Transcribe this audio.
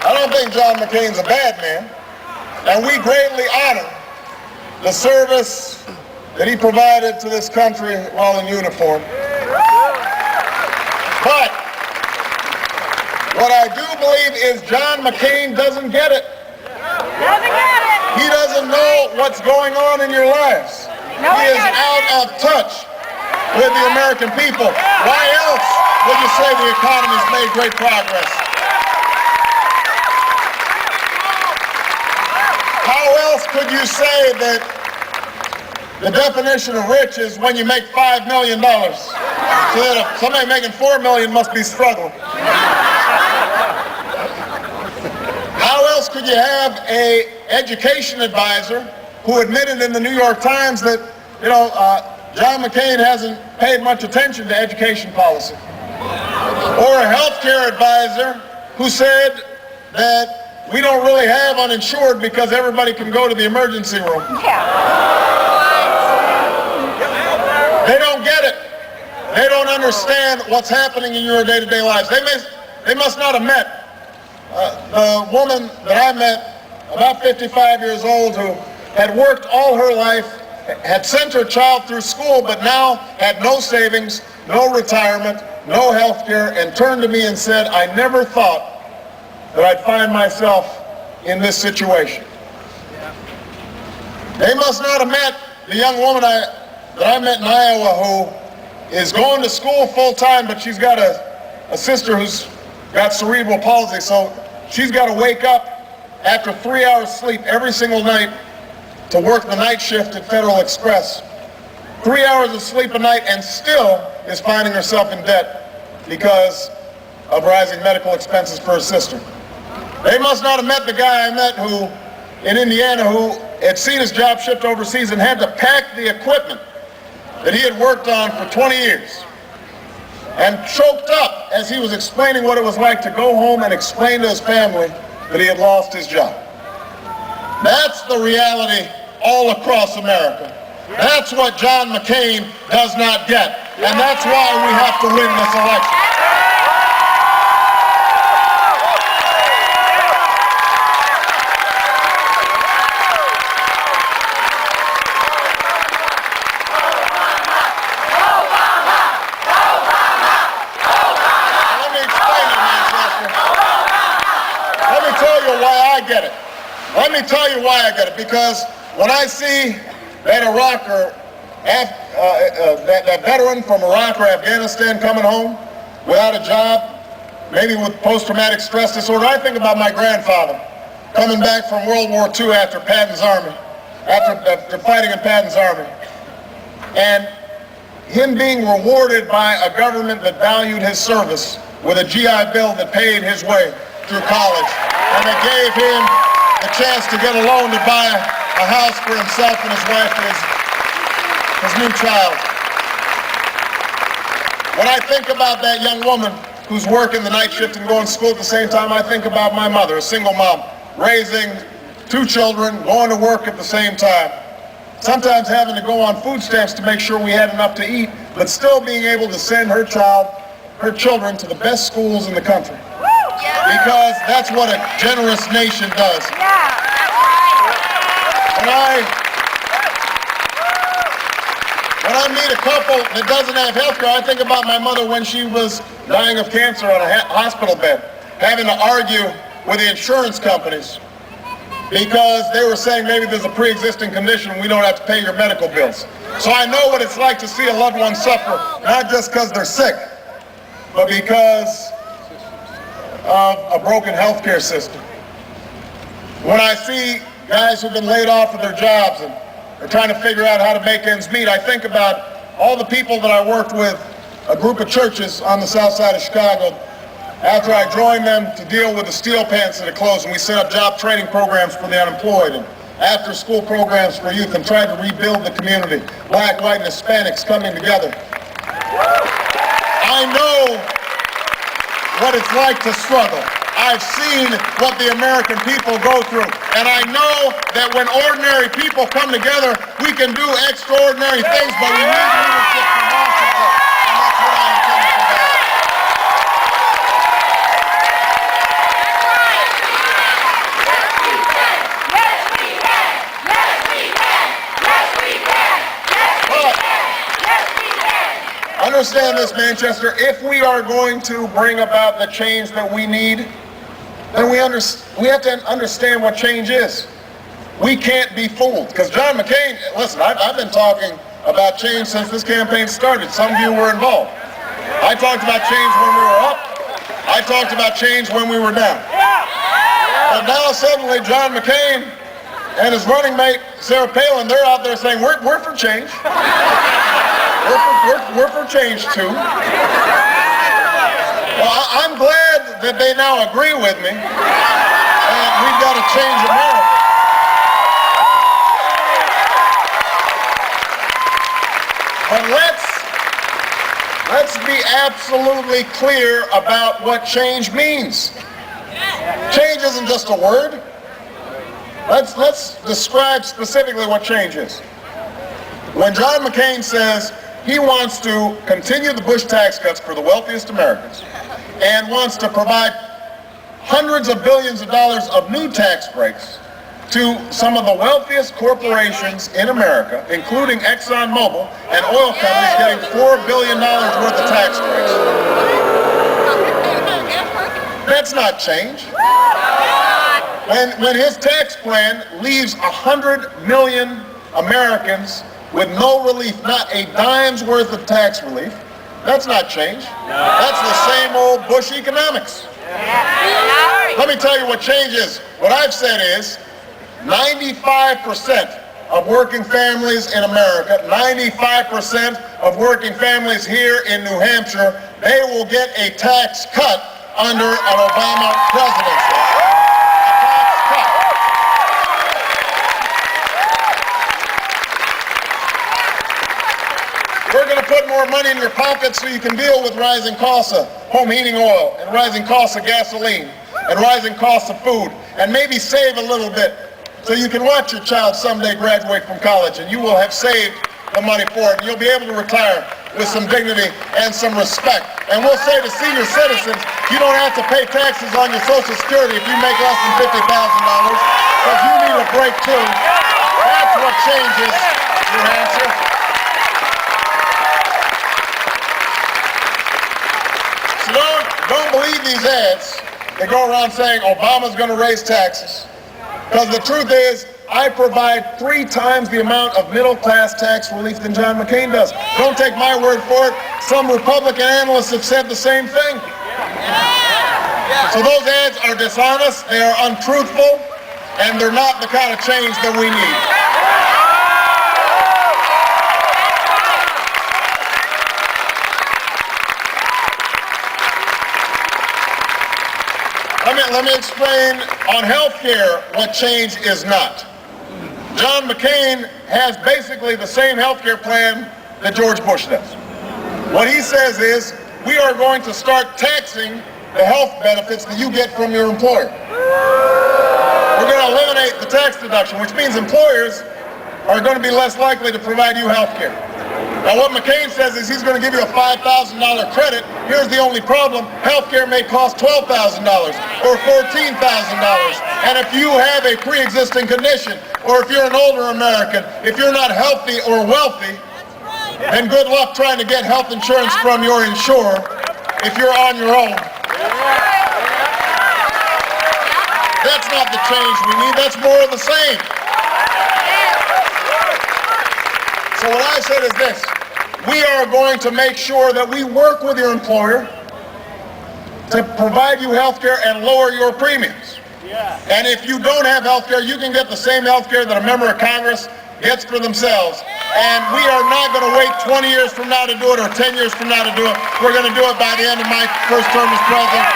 I don't think John McCain's a bad man, and we greatly honor the service that he provided to this country while in uniform. But what I do believe is John McCain doesn't get it. He doesn't know what's going on in your lives. He is out of touch with the American people. Why else would you say the economy's made great progress? How else could you say that the definition of rich is when you make $5 million? So that somebody making $4 million must be struggling. How else could you have an education advisor who admitted in the New York Times that, John McCain hasn't paid much attention to education policy? Or a healthcare advisor who said that we don't really have uninsured because everybody can go to the emergency room. They don't get it. They don't understand what's happening in your day-to-day lives. They must not have met the woman that I met, about 55 years old, who had worked all her life, had sent her child through school, but now had no savings, no retirement, no health care, and turned to me and said, I never thought that I'd find myself in this situation. They must not have met the young woman that I met in Iowa who is going to school full time, but she's got a sister who's got cerebral palsy, so she's got to wake up after 3 hours sleep every single night to work the night shift at Federal Express. 3 hours of sleep a night, and still is finding herself in debt because of rising medical expenses for her sister. They must not have met the guy I met in Indiana who had seen his job shipped overseas and had to pack the equipment that he had worked on for 20 years, and choked up as he was explaining what it was like to go home and explain to his family that he had lost his job. That's the reality all across America. That's what John McCain does not get, and that's why we have to win this election. Let me tell you why I get it. Because when I see that Iraqer, that veteran from Iraq or Afghanistan coming home without a job, maybe with post-traumatic stress disorder, I think about my grandfather coming back from World War II after Patton's Army, after fighting in Patton's Army, and him being rewarded by a government that valued his service with a GI Bill that paid his way through college, and that gave him the chance to get a loan to buy a house for himself and his wife and his new child. When I think about that young woman who's working the night shift and going to school at the same time, I think about my mother, a single mom, raising 2 children, going to work at the same time, sometimes having to go on food stamps to make sure we had enough to eat, but still being able to send her children to the best schools in the country. Because that's what a generous nation does. When I meet a couple that doesn't have health care, I think about my mother when she was dying of cancer on a hospital bed, having to argue with the insurance companies because they were saying maybe there's a pre-existing condition and we don't have to pay your medical bills. So I know what it's like to see a loved one suffer, not just because they're sick, but because of a broken healthcare system. When I see guys who've been laid off of their jobs and are trying to figure out how to make ends meet, I think about all the people that I worked with, a group of churches on the south side of Chicago, after I joined them to deal with the steel plants that had closed, and we set up job training programs for the unemployed and after school programs for youth and tried to rebuild the community, black, white, and Hispanics coming together. I know what it's like to struggle. I've seen what the American people go through, and I know that when ordinary people come together, we can do extraordinary things, but we need leadership from Washington, and that's what I intend to provide. understand this, Manchester. If we are going to bring about the change that we need, then we have to understand what change is. We can't be fooled. Because John McCain, listen, I've been talking about change since this campaign started. Some of you were involved. I talked about change when we were up. I talked about change when we were down. But now suddenly John McCain and his running mate, Sarah Palin, they're out there saying, we're for change. We're for change too. Well, I'm glad that they now agree with me. And we've got to change America. But let's be absolutely clear about what change means. Change isn't just a word. Let's describe specifically what change is. When John McCain says he wants to continue the Bush tax cuts for the wealthiest Americans and wants to provide hundreds of billions of dollars of new tax breaks to some of the wealthiest corporations in America, including ExxonMobil and oil companies getting $4 billion worth of tax breaks. That's not change. When his tax plan leaves 100 million Americans with no relief, not a dime's worth of tax relief, that's not change. That's the same old Bush economics. Let me tell you what change is. What I've said is 95% of working families in America, 95% of working families here in New Hampshire, they will get a tax cut under an Obama presidency. We're going to put more money in your pocket so you can deal with rising costs of home heating oil and rising costs of gasoline and rising costs of food, and maybe save a little bit so you can watch your child someday graduate from college and you will have saved the money for it. You'll be able to retire with some dignity and some respect. And we'll say to senior citizens, you don't have to pay taxes on your Social Security if you make less than $50,000, because you need a break too. That's what changes New Hampshire. So don't believe these ads that go around saying Obama's going to raise taxes. Because the truth is, I provide 3 times the amount of middle-class tax relief than John McCain does. Don't take my word for it. Some Republican analysts have said the same thing. So those ads are dishonest, they are untruthful, and they're not the kind of change that we need. Let me explain on health care what change is not. John McCain has basically the same health care plan that George Bush does. What he says is, we are going to start taxing the health benefits that you get from your employer. We're going to eliminate the tax deduction, which means employers are going to be less likely to provide you health care. Now what McCain says is he's going to give you a $5,000 credit. Here's the only problem. Healthcare may cost $12,000 or $14,000. And if you have a pre-existing condition, or if you're an older American, if you're not healthy or wealthy, then good luck trying to get health insurance from your insurer if you're on your own. That's not the change we need. That's more of the same. So what I said is this: we are going to make sure that we work with your employer to provide you health care and lower your premiums. And if you don't have health care, you can get the same health care that a member of Congress gets for themselves. And we are not going to wait 20 years from now to do it, or 10 years from now to do it. We're going to do it by the end of my first term as president.